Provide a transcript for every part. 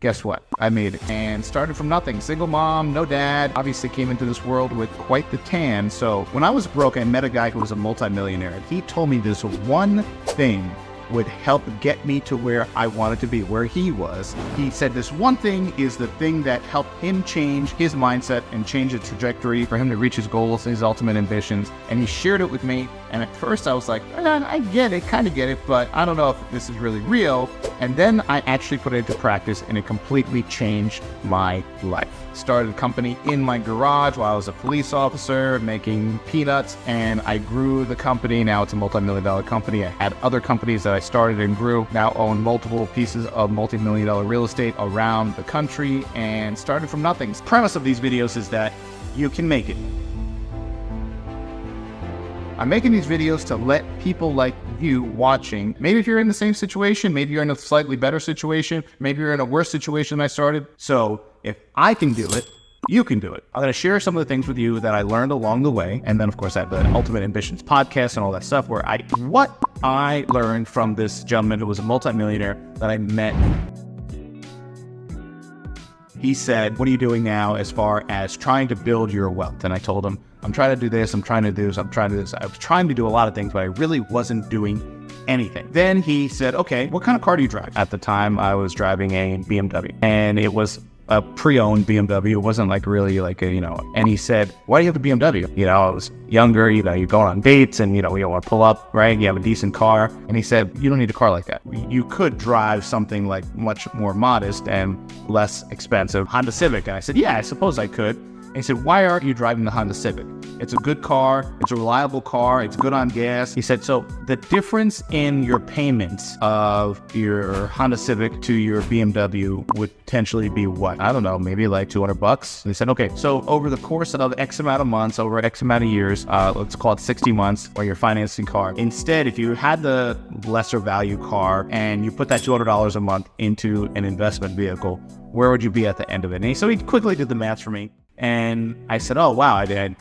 Guess what? I made it and started from nothing. Single mom, no dad, obviously came into this world with quite the tan. So when I was broke, I met a guy who was a multi-millionaire, and he told me this one thing would help get me to where I wanted to be, where he was. He said this one thing is the thing that helped him change his mindset and change the trajectory for him to reach his goals and his ultimate ambitions. And he shared it with me. And at first I was like, I get it, kind of get it, but I don't know if this is really real. And then I actually put it into practice, and it completely changed my life. Started a company in my garage while I was a police officer making peanuts, and I grew the company. Now it's a multi-million-dollar company. I had other companies that I started and grew, now own multiple pieces of multi-million-dollar real estate around the country, and started from nothing. The premise of these videos is that you can make it. I'm making these videos to let people like you watching, maybe if you're in the same situation, maybe you're in a slightly better situation, maybe you're in a worse situation than I started. So if I can do it, you can do it. I'm going to share some of the things with you that I learned along the way. And then of course I have the Ultimate Ambitions podcast and all that stuff where what I learned from this gentleman who was a multimillionaire that I met. He said, what are you doing now as far as trying to build your wealth? And I told him, I'm trying to do this, I'm trying to do this, I'm trying to do this. I was trying to do a lot of things, but I really wasn't doing anything. Then he said, okay, what kind of car do you drive? At the time, I was driving a BMW, and it was a pre-owned BMW. It wasn't like really like a, and he said, why do you have a BMW? I was younger, you're going on dates and, you don't want to pull up, right? You have a decent car. And he said, you don't need a car like that. You could drive something like much more modest and less expensive Honda Civic. And I said, yeah, I suppose I could. And he said, why aren't you driving the Honda Civic? It's a good car. It's a reliable car. It's good on gas. He said, so the difference in your payments of your Honda Civic to your BMW would potentially be what? I don't know, maybe like $200. And he said, okay, so over the course of X amount of months, over X amount of years, let's call it 60 months where you're financing car. Instead, if you had the lesser value car and you put that $200 a month into an investment vehicle, where would you be at the end of it? And so he quickly did the math for me. And I said, oh, wow, I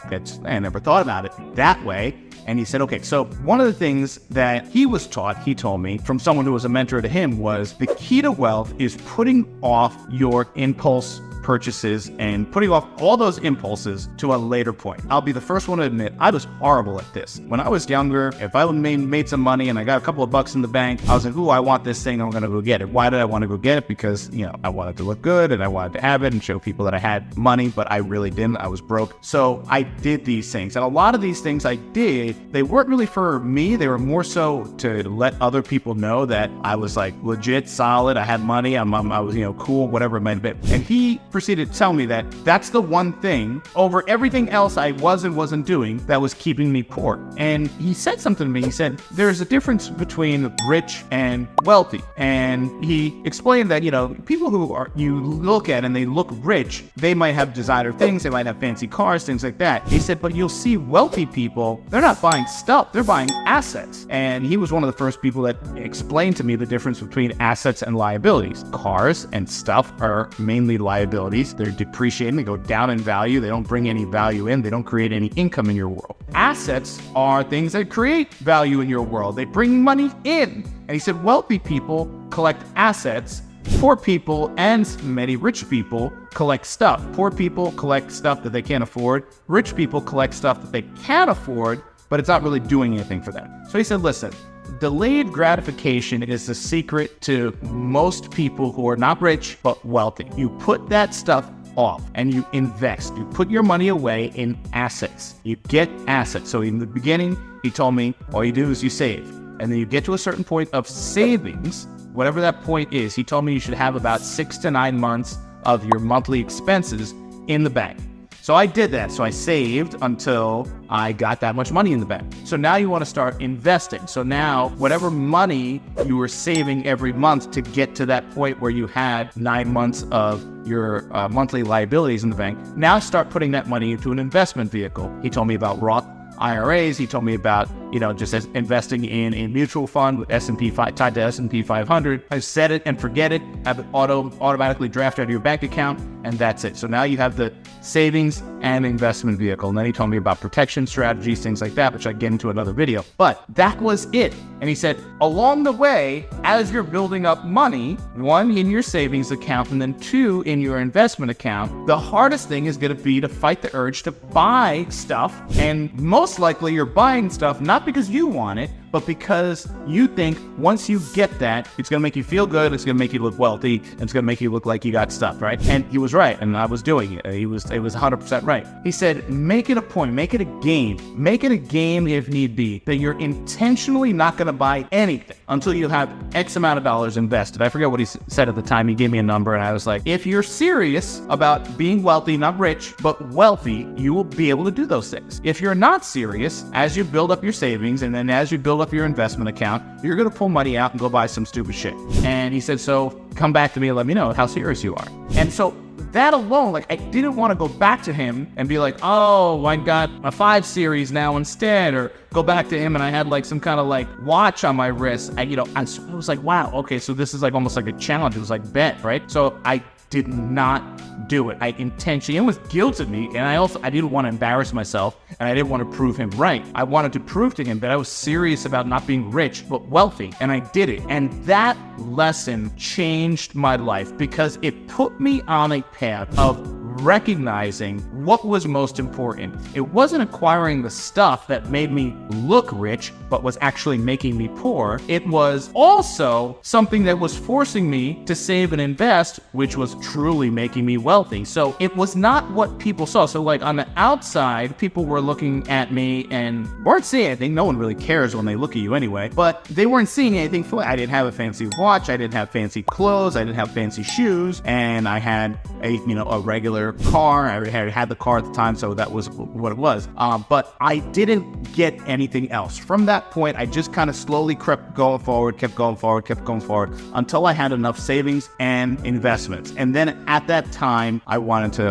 never thought about it that way. And he said, okay, so one of the things that he was taught, he told me, from someone who was a mentor to him, was the key to wealth is putting off your impulse purchases and putting off all those impulses to a later point. I'll be the first one to admit I was horrible at this. When I was younger, if I made some money and I got a couple of bucks in the bank, I was like, ooh, I want this thing, I'm gonna go get it. Why did I want to go get it? Because, I wanted to look good and I wanted to have it and show people that I had money, but I really didn't. I was broke. So I did these things. And a lot of these things I did, they weren't really for me. They were more so to let other people know that I was like legit solid. I had money. I was, cool, whatever it might have been. And he proceeded to tell me that that's the one thing over everything else I was and wasn't doing that was keeping me poor. And he said something to me. He said, there's a difference between rich and wealthy. And he explained that, people who you look at and they look rich, they might have designer things, they might have fancy cars, things like that. He said, but you'll see wealthy people, they're not buying stuff, they're buying assets. And he was one of the first people that explained to me the difference between assets and liabilities. Cars and stuff are mainly liabilities. They're depreciating, they go down in value, they don't bring any value in, they don't create any income in your world. Assets are things that create value in your world, they bring money in. And he said, wealthy people collect assets, poor people and many rich people collect stuff. Poor people collect stuff that they can't afford, rich people collect stuff that they can afford, but it's not really doing anything for them. So he said, listen, delayed gratification is the secret to most people who are not rich, but wealthy. You put that stuff off and you invest. You put your money away in assets. You get assets. So in the beginning, he told me, all you do is you save. And then you get to a certain point of savings, whatever that point is. He told me you should have about 6 to 9 months of your monthly expenses in the bank. So I did that. So I saved until I got that much money in the bank. So now you want to start investing. So now whatever money you were saving every month to get to that point where you had 9 months of your monthly liabilities in the bank, now start putting that money into an investment vehicle. He told me about Roth IRAs. He told me about, just as investing in a mutual fund with tied to S&P 500. I set it and forget it, have it automatically draft out of your bank account, and that's it. So now you have the savings and investment vehicle. And then he told me about protection strategies, things like that, which I get into another video. But that was it. And he said, along the way, as you're building up money, 1, in your savings account, and then 2, in your investment account, the hardest thing is going to be to fight the urge to buy stuff. And most likely you're buying stuff not because you want it, but because you think once you get that, it's going to make you feel good, it's going to make you look wealthy, and it's going to make you look like you got stuff, right? And he was right, and I was doing it. It was 100% right. He said, make it a point, make it a game. Make it a game if need be, that you're intentionally not going to buy anything until you have X amount of dollars invested. I forget what he said at the time. He gave me a number, and I was like, if you're serious about being wealthy, not rich, but wealthy, you will be able to do those things. If you're not serious, as you build up your savings, and then as you build up your investment account, you're going to pull money out and go buy some stupid shit. And he said, so come back to me and let me know how serious you are. And so that alone, like, I didn't want to go back to him and be like, oh, I got a 5 Series now instead, or go back to him and I had like some kind of like watch on my wrist. I was like, wow, okay, so this is like almost like a challenge. It was like bet, right? So I did not do it. I intentionally, it was guilt at me, and I didn't want to embarrass myself, and I didn't want to prove him right. I wanted to prove to him that I was serious about not being rich, but wealthy, and I did it. And that lesson changed my life because it put me on a path of recognizing what was most important. It wasn't acquiring the stuff that made me look rich, but was actually making me poor. It was also something that was forcing me to save and invest, which was truly making me wealthy. So it was not what people saw. So like on the outside, people were looking at me and weren't seeing anything. No one really cares when they look at you anyway, but they weren't seeing anything. I didn't have a fancy watch. I didn't have fancy clothes. I didn't have fancy shoes. And I had a regular car. I had the car at the time, so that was what it was. But I didn't get anything else. From that point, I just kind of slowly kept going forward until I had enough savings and investments. And then at that time, I wanted to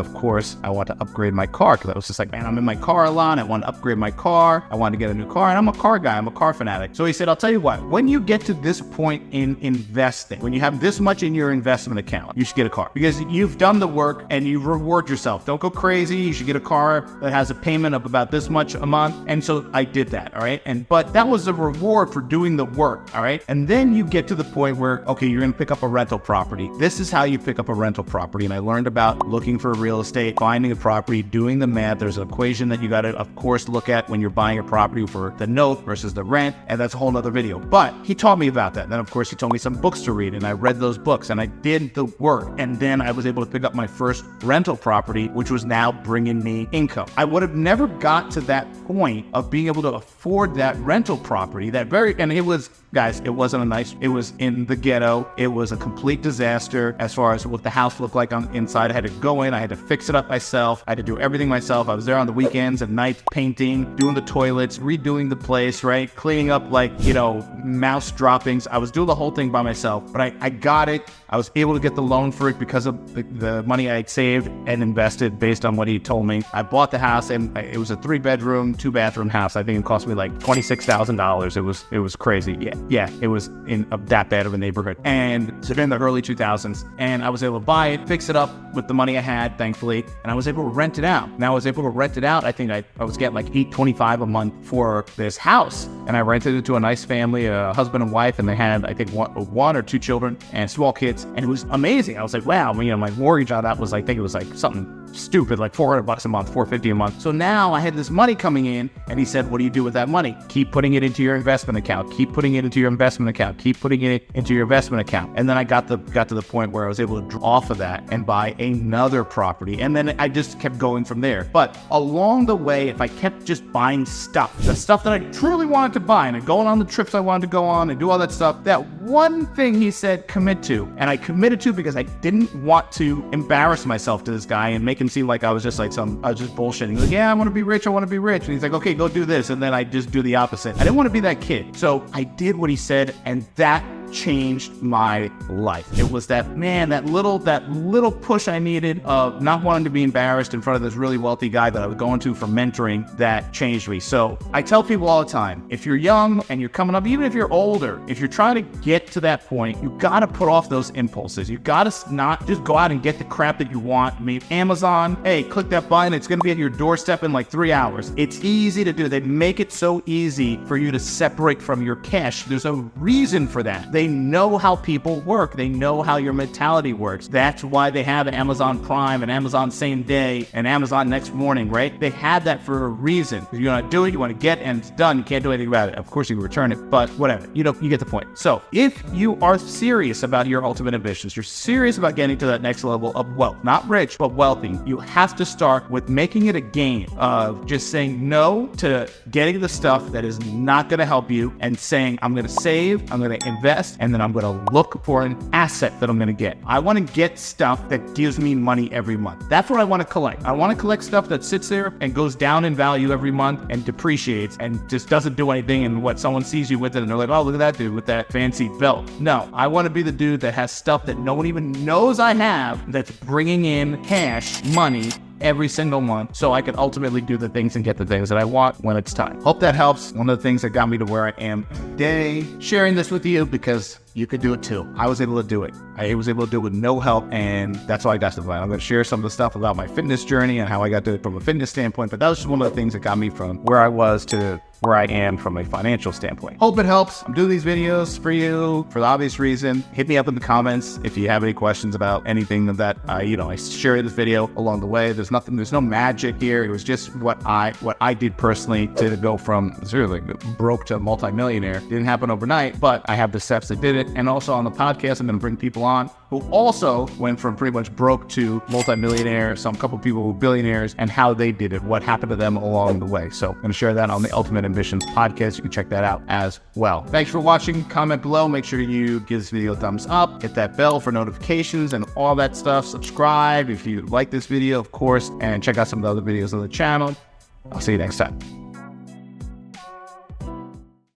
upgrade my car, because I was just like, man, I'm in my car a lot. I want to upgrade my car. I want to get a new car, and I'm a car guy. I'm a car fanatic. So he said, I'll tell you what, when you get to this point in investing, when you have this much in your investment account, you should get a car, because you've done the work and you reward yourself. Don't go crazy. You should get a car that has a payment of about this much a month. And so I did that. All right. But that was a reward for doing the work. All right. And then you get to the point where, okay, you're going to pick up a rental property. This is how you pick up a rental property. And I learned about looking for real estate, finding a property, doing the math. There's an equation that you got to, of course, look at when you're buying a property for the note versus the rent. And that's a whole nother video. But he taught me about that. And then, of course, he told me some books to read. And I read those books and I did the work. And then I was able to pick up my first rental property, which was now bringing me income. I would have never got to that point of being able to afford that rental property. And it was, guys, it wasn't it was in the ghetto. It was a complete disaster as far as what the house looked like on the inside. I had to go in, I had to fix it up myself. I had to do everything myself. I was there on the weekends and nights, painting, doing the toilets, redoing the place, right? Cleaning up mouse droppings. I was doing the whole thing by myself, but I got it. I was able to get the loan for it because of the money I had saved and invested based on what he told me. I bought the house, and it was a 3-bedroom, 2-bathroom house. I think it cost me like $26,000. It was crazy. Yeah, it was in that bad of a neighborhood. And so in the early 2000s, and I was able to buy it, fix it up with the money I had, thankfully, and I was able to rent it out. I think I was getting like $825 a month for this house, and I rented it to a nice family, a husband and wife, and they had, I think, one or 2 children and small kids, and it was amazing. I was like, wow, my mortgage on that was like, I think it was like something stupid, like $400 a month, $450 a month. So now I had this money coming in, and he said, what do you do with that money? Keep putting it into your investment account. Keep putting it into your investment account. Keep putting it into your investment account. And then I got to the point where I was able to draw off of that and buy another property. And then I just kept going from there. But along the way, if I kept just buying stuff, the stuff that I truly wanted to buy, and going on the trips I wanted to go on and do all that stuff, that one thing he said, commit to. And I committed to because I didn't want to embarrass myself to this guy and make him seem like I was just bullshitting. He's like, yeah, I want to be rich. And he's like, okay, go do this. And then I just do the opposite. I didn't want to be that kid. So I did what he said, and that changed my life. It was that little push I needed of not wanting to be embarrassed in front of this really wealthy guy that I was going to for mentoring that changed me. So I tell people all the time, if you're young and you're coming up, even if you're older, if you're trying to get to that point, you got to put off those impulses. You got to not just go out and get the crap that you want. I mean, Amazon, hey, click that button. It's going to be at your doorstep in like 3 hours. It's easy to do. They make it so easy for you to separate from your cash. There's a reason for that. They know how people work. They know how your mentality works. That's why they have Amazon Prime and Amazon same day and Amazon next morning, right? They have that for a reason. If you want to do it, you want to get, and it's done. You can't do anything about it. Of course, you can return it, but whatever. You get the point. So if you are serious about your ultimate ambitions, you're serious about getting to that next level of wealth, not rich, but wealthy, you have to start with making it a game of just saying no to getting the stuff that is not going to help you and saying, I'm going to save, I'm going to invest, and then I'm going to look for an asset that I'm going to get. I want to get stuff that gives me money every month. That's what I want to collect. I want to collect stuff that sits there and goes down in value every month and depreciates and just doesn't do anything, and what someone sees you with it and they're like, oh, look at that dude with that fancy belt. No, I want to be the dude that has stuff that no one even knows I have that's bringing in cash, money, every single month, so I can ultimately do the things and get the things that I want when it's time. Hope that helps. One of the things that got me to where I am today, sharing this with you because you could do it too. I was able to do it. I was able to do it with no help, and that's how I got to the point. I'm going to share some of the stuff about my fitness journey and how I got to it from a fitness standpoint, but that was just one of the things that got me from where I was to where I am from a financial standpoint. Hope it helps. I'm doing these videos for you for the obvious reason. Hit me up in the comments if you have any questions about anything that I share in this video along the way. There's no magic here. It was just what I did personally to go from seriously broke to multi-millionaire. Didn't happen overnight, but I have the steps that did it. And also on the podcast, I'm going to bring people on who also went from pretty much broke to multi-millionaire, couple people who are billionaires, and how they did it, what happened to them along the way. So I'm going to share that on the Ultimate Ambitions podcast. You can check that out as well. Thanks for watching. Comment below. Make sure you give this video a thumbs up. Hit that bell for notifications and all that stuff. Subscribe if you like this video, of course, and check out some of the other videos on the channel. I'll see you next time.